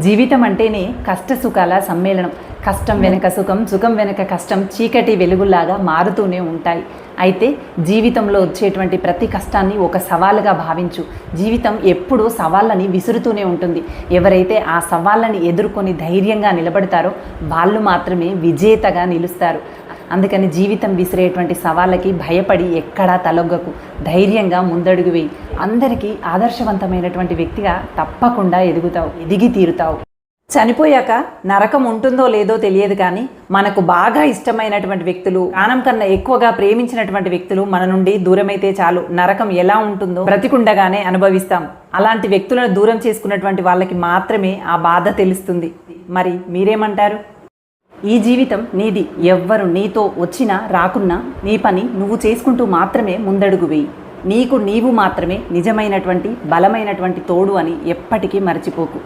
జీవితం అంటేనే కష్ట సుఖాల సమ్మేళనం. కష్టం వెనక సుఖం, సుఖం వెనక కష్టం చీకటి వెలుగులాగా మారుతూనే ఉంటాయి. అయితే జీవితంలో వచ్చేటువంటి ప్రతి కష్టాన్ని ఒక సవాలుగా భావించు. జీవితం ఎప్పుడూ సవాళ్ళని విసురుతూనే ఉంటుంది. ఎవరైతే ఆ సవాళ్ళని ఎదుర్కొని ధైర్యంగా నిలబడతారో వాళ్ళు మాత్రమే విజేతగా నిలుస్తారు. అందుకని జీవితం విసిరేటువంటి సవాళ్ళకి భయపడి ఎక్కడా తలొగ్గకు, ధైర్యంగా ముందడుగు వేయి. అందరికీ ఆదర్శవంతమైనటువంటి వ్యక్తిగా తప్పకుండా ఎదిగి తీరుతావు. చనిపోయాక నరకం ఉంటుందో లేదో తెలియదు, కానీ మనకు బాగా ఇష్టమైనటువంటి వ్యక్తులు, ప్రాణం కన్నా ఎక్కువగా ప్రేమించినటువంటి వ్యక్తులు మన నుండి దూరమైతే చాలు, నరకం ఎలా ఉంటుందో బ్రతికుండగానే అనుభవిస్తాం. అలాంటి వ్యక్తులను దూరం చేసుకున్నటువంటి వాళ్ళకి మాత్రమే ఆ బాధ తెలుస్తుంది. మరి మీరేమంటారు? ఈ జీవితం నీది. ఎవ్వరు నీతో వచ్చినా రాకున్నా నీ పని నువ్వు చేసుకుంటూ మాత్రమే ముందడుగు వేయి. నీకు నీవు మాత్రమే నిజమైనటువంటి బలమైనటువంటి తోడు అని ఎప్పటికీ మర్చిపోకు.